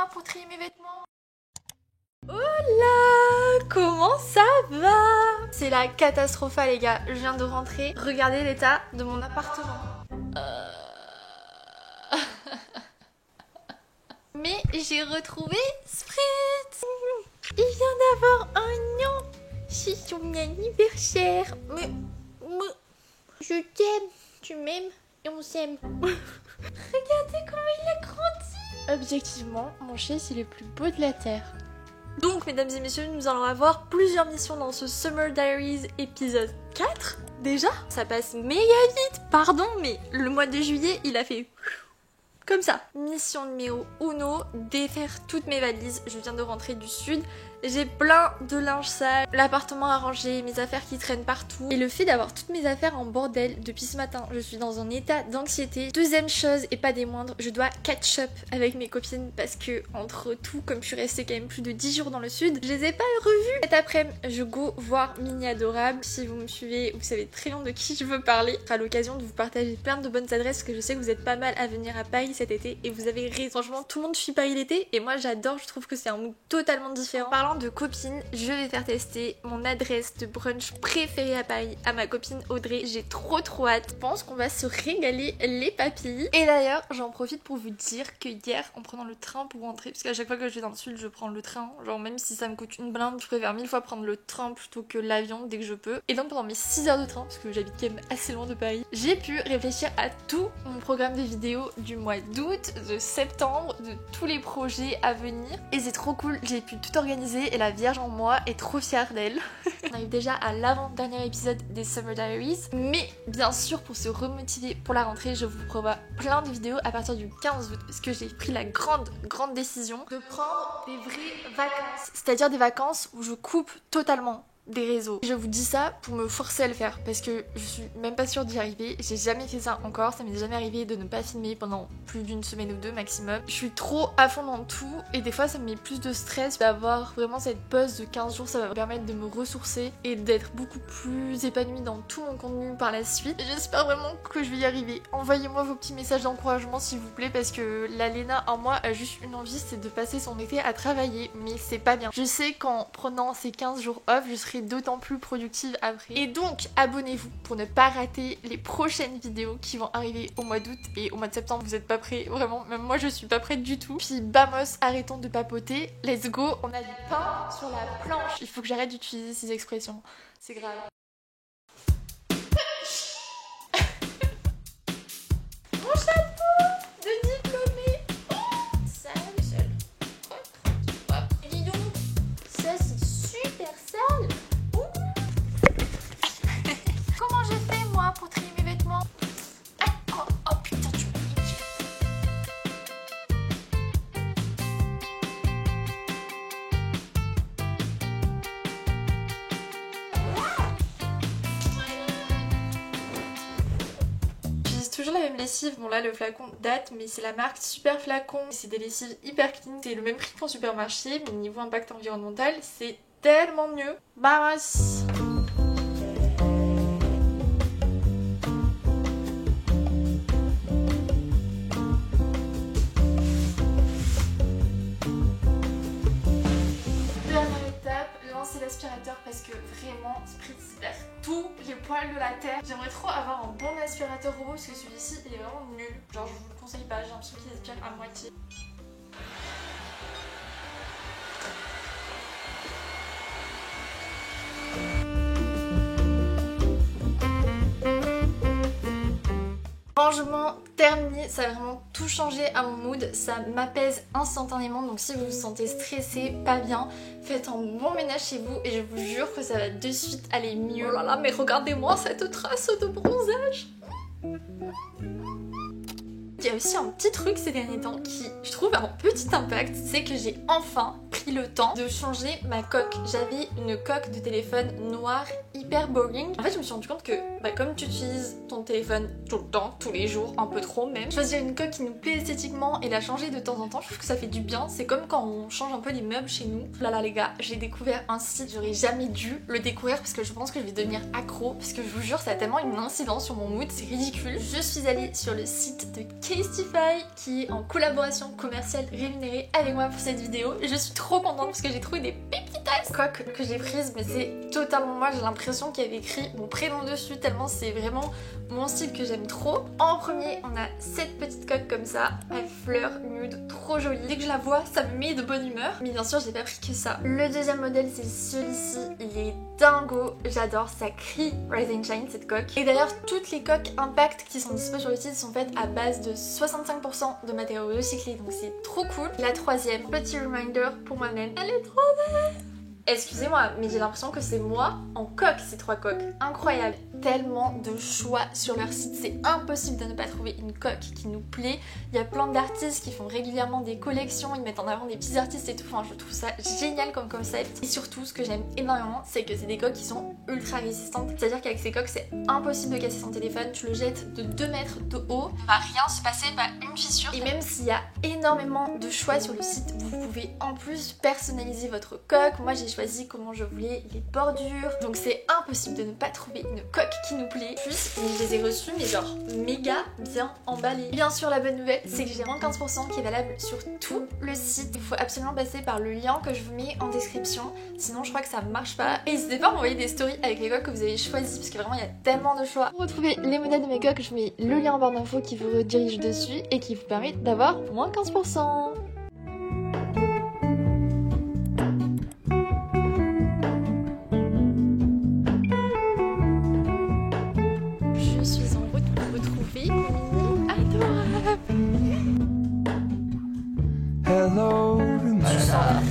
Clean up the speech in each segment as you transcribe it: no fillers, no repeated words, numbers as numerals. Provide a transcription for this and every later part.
moi pour trier mes vêtements. Hola, comment ça va? C'est la catastrophe les gars, je viens de rentrer. Regardez l'état de mon appartement. Mais j'ai retrouvé Spritz. Il vient d'avoir un an. C'est son anniversaire. Mais je t'aime, tu m'aimes et on s'aime. Regardez comment il a grandi. Objectivement, mon chef il est le plus beau de la terre. Donc mesdames et messieurs, nous allons avoir plusieurs missions dans ce Summer Diaries épisode 4. Déjà, ça passe méga vite. Pardon, mais le mois de juillet, il a fait comme ça. Mission numéro 1, défaire toutes mes valises. Je viens de rentrer du sud. J'ai plein de linge sale, l'appartement à ranger, mes affaires qui traînent partout. Et le fait d'avoir toutes mes affaires en bordel depuis ce matin, je suis dans un état d'anxiété. Deuxième chose, et pas des moindres, je dois catch up avec mes copines parce que entre tout, comme je suis restée quand même plus de 10 jours dans le sud, je les ai pas revues. Cet après-midi, je go voir Mini Adorable. Si vous me suivez, vous savez très bien de qui je veux parler. Ce sera l'occasion de vous partager plein de bonnes adresses parce que je sais que vous êtes pas mal à venir à Paris cet été et vous avez raison. Franchement, tout le monde fuit Paris l'été et moi j'adore, je trouve que c'est un mood totalement différent. En parlant de copines, je vais faire tester mon adresse de brunch préférée à Paris à ma copine Audrey. J'ai trop hâte. Je pense qu'on va se régaler les papilles. Et d'ailleurs, j'en profite pour vous dire que hier, en prenant le train pour rentrer, parce qu'à chaque fois que je vais dans le sud, je prends le train. Genre même si ça me coûte une blinde, je préfère 1000 fois prendre le train plutôt que l'avion dès que je peux. Et donc pendant mes 6 heures de train, parce que j'habite quand même assez loin de Paris, j'ai pu réfléchir à tout mon programme de vidéos du mois d'août, de septembre, de tous les projets à venir. Et c'est trop cool, j'ai pu tout organiser et la Vierge en moi est trop fière d'elle. On arrive déjà à l'avant-dernier épisode des Summer Diaries. Mais bien sûr, pour se remotiver pour la rentrée, je vous prévois plein de vidéos à partir du 15 août. Parce que j'ai pris la grande décision de prendre des vraies vacances. C'est-à-dire des vacances où je coupe totalement des réseaux. Je vous dis ça pour me forcer à le faire parce que je suis même pas sûre d'y arriver. J'ai jamais fait ça encore, ça m'est jamais arrivé de ne pas filmer pendant plus d'une semaine ou deux maximum. Je suis trop à fond dans tout et des fois ça me met plus de stress d'avoir vraiment cette pause de 15 jours. Ça va me permettre de me ressourcer et d'être beaucoup plus épanouie dans tout mon contenu par la suite. J'espère vraiment que je vais y arriver. Envoyez-moi vos petits messages d'encouragement s'il vous plaît parce que la Léna en moi a juste une envie, c'est de passer son été à travailler, mais c'est pas bien. Je sais qu'en prenant ces 15 jours off, je serai d'autant plus productive après. Et donc, abonnez-vous pour ne pas rater les prochaines vidéos qui vont arriver au mois d'août et au mois de septembre. Vous êtes pas prêts, vraiment, même moi je suis pas prête du tout. Puis vamos, arrêtons de papoter, let's go, on a du pain sur la planche. Il faut que j'arrête d'utiliser ces expressions, c'est grave. Mon chapeau de diplômé. Oh, sale. Hop. Dis donc, ça c'est super sale. Comment je fais moi pour trier mes vêtements? Oh putain, tu m'as niqué. J'utilise toujours la même lessive. Bon là le flacon date mais c'est la marque Super Flacon. C'est des lessives hyper clean. C'est le même prix qu'en supermarché mais niveau impact environnemental c'est tellement mieux. Vamos. L'aspirateur parce que vraiment Spritz perd tous les poils de la terre. J'aimerais trop avoir un bon aspirateur robot parce que celui-ci il est vraiment nul. Genre je vous le conseille pas, j'ai l'impression qu'il aspire à moitié. Rangement terminé, ça a vraiment tout changé à mon mood, ça m'apaise instantanément, donc si vous vous sentez stressé, pas bien, faites un bon ménage chez vous et je vous jure que ça va de suite aller mieux. Oh là là, mais regardez-moi cette trace de bronzage. Il y a aussi un petit truc ces derniers temps qui, je trouve, a un petit impact, c'est que j'ai enfin pris pris le temps de changer ma coque. J'avais une coque de téléphone noire hyper boring. En fait je me suis rendu compte que comme tu utilises ton téléphone tout le temps, tous les jours, un peu trop même, choisir une coque qui nous plaît esthétiquement et la changer de temps en temps, je trouve que ça fait du bien. C'est comme quand on change un peu les meubles chez nous. Là les gars, j'ai découvert un site, j'aurais jamais dû le découvrir parce que je pense que je vais devenir accro, parce que je vous jure ça a tellement une incidence sur mon mood, c'est ridicule. Je suis allée sur le site de Casetify qui est en collaboration commerciale rémunérée avec moi pour cette vidéo. Je suis trop contente parce que j'ai trouvé des pépitas coques que j'ai prises, mais c'est totalement moi, j'ai l'impression qu'il y avait écrit mon prénom dessus tellement c'est vraiment mon style que j'aime trop. En premier, on a cette petite coque comme ça, à fleurs nude, trop jolie. Dès que je la vois, ça me met de bonne humeur. Mais bien sûr, j'ai pas pris que ça. Le deuxième modèle, c'est celui-ci. Il est dingo, j'adore, ça crie Rise and Shine cette coque. Et d'ailleurs, toutes les coques Impact qui sont disponibles sur le site sont faites à base de 65% de matériaux recyclés, donc c'est trop cool. La troisième, petit reminder pour moi-même, elle est trop belle. Excusez-moi, mais j'ai l'impression que c'est moi en coque, ces trois coques. Incroyable. Tellement de choix sur leur site, c'est impossible de ne pas trouver une coque qui nous plaît. Il y a plein d'artistes qui font régulièrement des collections, ils mettent en avant des petits artistes et tout. Enfin, je trouve ça génial comme concept. Et surtout, ce que j'aime énormément, c'est que c'est des coques qui sont ultra résistantes. C'est-à-dire qu'avec ces coques, c'est impossible de casser son téléphone. Tu le jettes de 2 mètres de haut, il va rien se passer, pas une fissure. Et même s'il y a énormément de choix sur le site, vous pouvez en plus personnaliser votre coque. Moi, j'ai choisi comment je voulais les bordures, donc c'est impossible de ne pas trouver une coque qui nous plaît. Plus, je les ai reçus mais genre méga bien emballés. Bien sûr, la bonne nouvelle, c'est que j'ai moins 15% qui est valable sur tout le site. Il faut absolument passer par le lien que je vous mets en description, sinon je crois que ça marche pas. Et n'hésitez pas à m'envoyer des stories avec les coques que vous avez choisies, parce que vraiment il y a tellement de choix. Pour retrouver les modèles de mes coques, je mets le lien en barre d'infos qui vous redirige dessus et qui vous permet d'avoir moins 15%.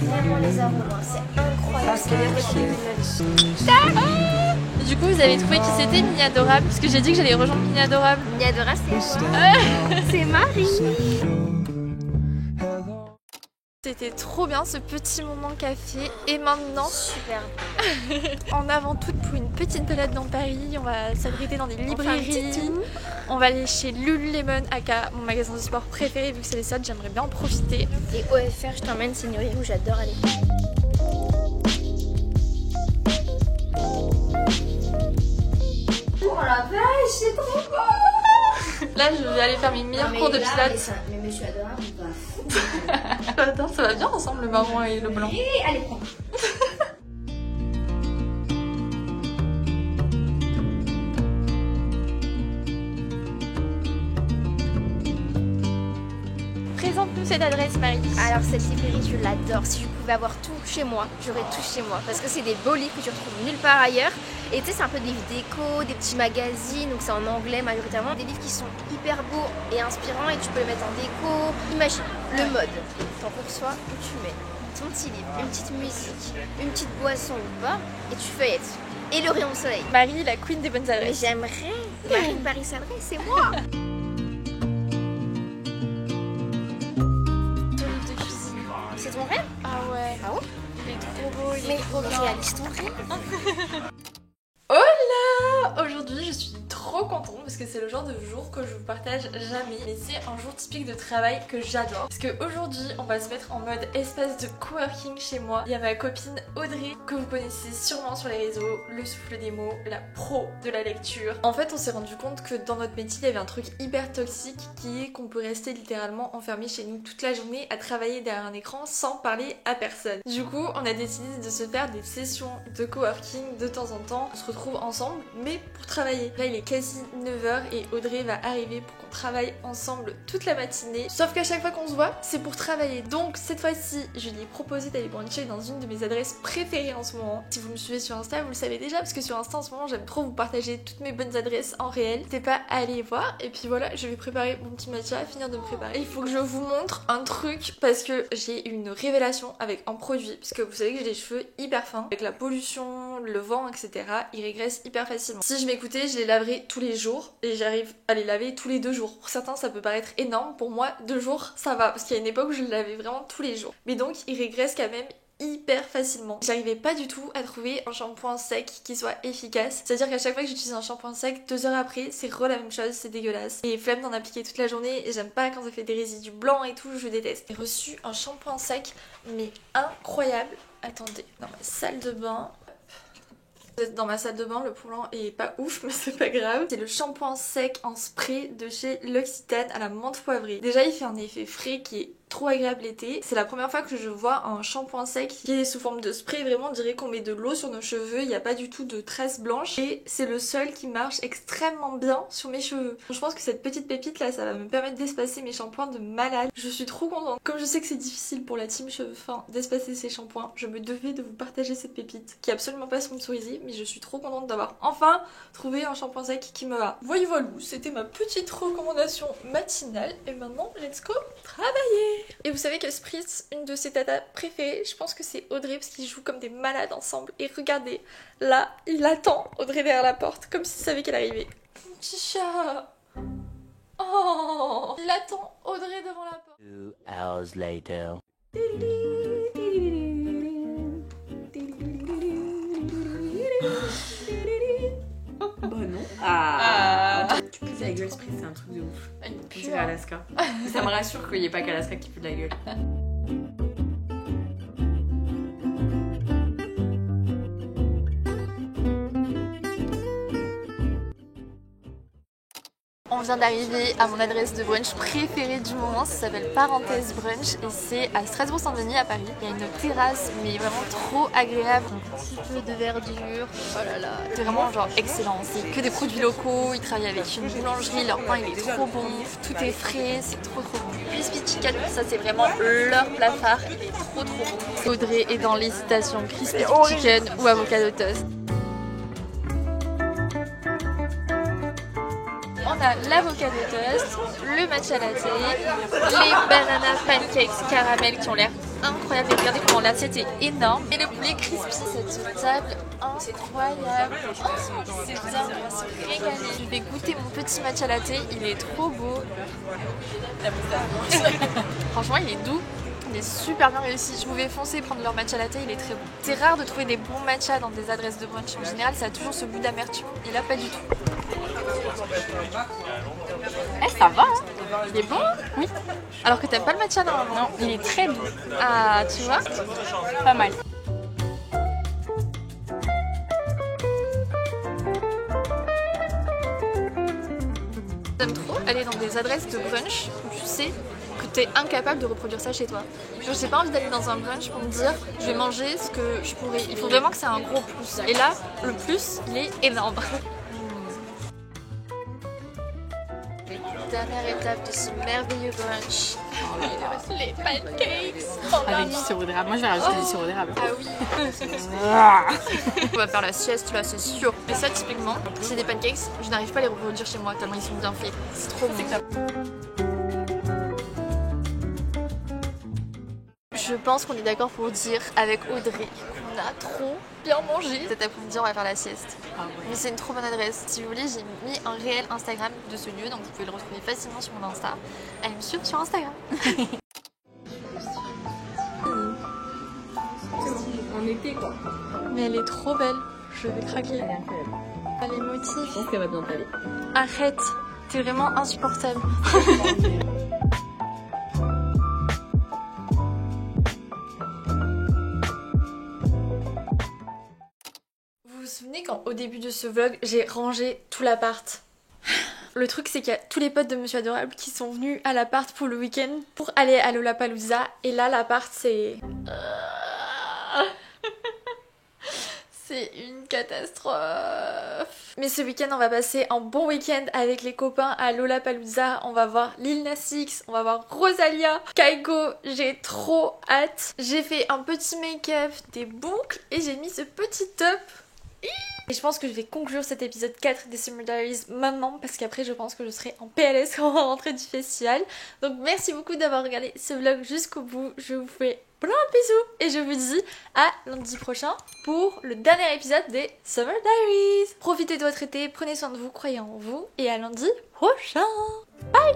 Vraiment les arômes, c'est incroyable ce qu'elle a. Et du coup, vous avez trouvé qui c'était Mini Adorable, parce que j'ai dit que j'allais rejoindre Mini Adorable. Mini Adorable, c'est quoi? C'est Marie. C'était trop bien ce petit moment café. Et maintenant, super. en avant toute pour une petite balade dans Paris. On va s'abriter dans des librairies. On va aller chez Lululemon, aka mon magasin de sport préféré, vu que c'est les soldes, j'aimerais bien en profiter. Et OFR, je t'emmène, c'est une librairie où j'adore aller. Oh la vache, c'est trop beau. Là, je vais aller faire mes meilleurs cours de pilates. Mais monsieur adorable ou pas? Attends, ça va bien ensemble le marron et le blanc. Allez, prends. Présente-nous cette adresse, Marie. Alors cette librairie, je l'adore. Si je pouvais avoir tout chez moi, j'aurais tout chez moi. Parce que c'est des beaux livres que tu retrouves nulle part ailleurs. Et tu sais, c'est un peu des livres déco, des petits magazines, donc c'est en anglais majoritairement. Des livres qui sont hyper beaux et inspirants et tu peux les mettre en déco. Imagine, le mode. T'en reçois où tu mets ton petit livre, une petite musique, une petite boisson ou pas, et tu feuillettes. Et le rayon soleil. Marie, la queen des bonnes Mais adresses. j'aimerais. Marie de Paris s'adresse, c'est moi. C'est ton rêve? Ah ouais. Ah ouais? Il est trop beau, il est Mais trop bien. réalise ton rêve. Hola! Aujourd'hui, je suis trop contente parce que c'est le genre de jour que je vous partage jamais. Mais c'est un jour typique de travail que j'adore. Parce qu'aujourd'hui, on va se mettre en mode espace de coworking chez moi. Il y a ma copine Audrey, que vous connaissez sûrement sur les réseaux, le souffle des mots, la pro de la lecture. En fait, on s'est rendu compte que dans notre métier, il y avait un truc hyper toxique qui est qu'on peut rester littéralement enfermé chez nous toute la journée à travailler derrière un écran sans parler à personne. Du coup, on a décidé de se faire des sessions de coworking de temps en temps. On se retrouve ensemble, mais pour travailler. Là, il est quasi 9h et Audrey va arriver pour qu'on travaille ensemble toute la matinée. Sauf qu'à chaque fois qu'on se voit, c'est pour travailler. Donc, cette fois-ci, je lui ai proposé d'aller bruncher dans une de mes adresses préférées en ce moment. Si vous me suivez sur Insta, vous le savez déjà, parce que sur Insta, en ce moment, j'aime trop vous partager toutes mes bonnes adresses en réel. N'hésitez pas à aller voir. Et puis voilà, je vais préparer mon petit matcha, finir de me préparer. Il faut que je vous montre un truc, parce que j'ai une révélation avec un produit. Parce que vous savez que j'ai des cheveux hyper fins. Avec la pollution, le vent, etc. Ils régressent hyper facilement. Si je m'écoutais, je les laverais tous les jours et j'arrive à les laver tous les 2 jours. Pour certains, ça peut paraître énorme. Pour moi, 2 jours, ça va. Parce qu'il y a une époque où je les lavais vraiment tous les jours. Mais donc, ils régressent quand même hyper facilement. J'arrivais pas du tout à trouver un shampoing sec qui soit efficace. C'est-à-dire qu'à chaque fois que j'utilise un shampoing sec, 2 heures après, c'est la même chose, c'est dégueulasse. Et flemme d'en appliquer toute la journée et j'aime pas quand ça fait des résidus blancs et tout, je déteste. J'ai reçu un shampoing sec, mais incroyable. Attendez, dans ma salle de bain. Dans ma salle de bain, le plan est pas ouf, mais c'est pas grave. C'est le shampoing sec en spray de chez L'Occitane à la menthe poivrée. Déjà, il fait un effet frais qui est trop agréable l'été. C'est la première fois que je vois un shampoing sec qui est sous forme de spray. Vraiment, on dirait qu'on met de l'eau sur nos cheveux. Il n'y a pas du tout de tresses blanches. Et c'est le seul qui marche extrêmement bien sur mes cheveux. Je pense que cette petite pépite là, ça va me permettre d'espacer mes shampoings de malade. Je suis trop contente. Comme je sais que c'est difficile pour la team cheveux fins d'espacer ses shampoings, je me devais de vous partager cette pépite qui est absolument pas sponsorisée, mais je suis trop contente d'avoir enfin trouvé un shampoing sec qui me va. Voilà, c'était ma petite recommandation matinale. Et maintenant, let's go travailler. Et vous savez que Spritz, une de ses tatas préférées, je pense que c'est Audrey parce qu'ils jouent comme des malades ensemble. Et regardez, là, il attend Audrey derrière la porte, comme s'il savait qu'elle arrivait. Mon petit chat. Oh, il attend Audrey devant la porte. 2 hours later. Bah non. Ah. Tu pousses la gueule, Spritz, c'est un truc de ouf. On dirait Alaska. Ça me rassure qu'il n'y ait pas qu'Alaska qui pue de la gueule. On vient d'arriver à mon adresse de brunch préférée du moment, ça s'appelle Parenthèse Brunch et c'est à Strasbourg-Saint-Denis à Paris. Il y a une terrasse mais vraiment trop agréable, un petit peu de verdure, oh là là, c'est vraiment genre excellent. C'est que des produits locaux, ils travaillent avec une boulangerie, leur pain il est trop bon, tout est frais, c'est trop bon. Crispy chicken, ça c'est vraiment leur plat phare, il est trop bon. Audrey est dans l'hésitation, crispy chicken ou avocado toast. On a l'avocado toast, le matcha latte, les banana pancakes caramel qui ont l'air incroyables. Et regardez comment l'assiette est énorme. Et le poulet crispy, cette table incroyable. C'est bien, on va se régaler. Je vais goûter mon petit matcha latte, il est trop beau. Franchement, il est doux. Il est super bien réussi. Je pouvais foncer prendre leur matcha latte, il est très bon. C'est rare de trouver des bons matchas dans des adresses de brunch. En général, ça a toujours ce goût d'amertume. Et là, pas du tout. Eh, ça va, hein. Il est bon? Oui. Alors que t'aimes pas le matcha normalement? Non, il est très doux. Ah, tu vois? Pas mal. J'aime trop aller dans des adresses de brunch où tu sais que t'es incapable de reproduire ça chez toi. Genre, j'ai pas envie d'aller dans un brunch pour me dire je vais manger ce que je pourrais. Il faut vraiment que c'est un gros plus. Et là, le plus, il est énorme. Dernière étape de ce merveilleux brunch. Les pancakes. Avec du sirop d'érable. Moi, je vais rajouter du sirop d'érable. Ah oui. On va faire la sieste là, c'est sûr. Mais ça, typiquement, c'est des pancakes. Je n'arrive pas à les reproduire chez moi tellement ils sont bien faits. C'est trop bon. Je pense qu'on est d'accord pour dire avec Audrey qu'on a trop bien mangé. Cet après-midi, on va faire la sieste. Ah ouais. Mais c'est une trop bonne adresse. Si vous voulez, j'ai mis un réel Instagram de ce lieu, donc vous pouvez le retrouver facilement sur mon Insta. Allez me suivre sur Instagram. En été, quoi. Mais elle est trop belle. Je vais craquer. Elle est incroyable. Elle est motive. Je pense qu'elle va bien t'aller. Arrête. T'es vraiment insupportable. Vous vous souvenez quand au début de ce vlog j'ai rangé tout l'appart? Le truc c'est qu'il y a tous les potes de Monsieur Adorable qui sont venus à l'appart pour le week-end pour aller à Lollapalooza et là l'appart c'est... C'est une catastrophe. Mais ce week-end on va passer un bon week-end avec les copains à Lollapalooza. On va voir Lil Nas X, on va voir Rosalia, Kygo, j'ai trop hâte. J'ai fait un petit make-up, des boucles et j'ai mis ce petit top. Et je pense que je vais conclure cet épisode 4 des Summer Diaries maintenant parce qu'après je pense que je serai en PLS quand on va rentrer du festival. Donc merci beaucoup d'avoir regardé ce vlog jusqu'au bout. Je vous fais plein de bisous et je vous dis à lundi prochain pour le dernier épisode des Summer Diaries. Profitez de votre été, prenez soin de vous, croyez en vous et à lundi prochain. Bye.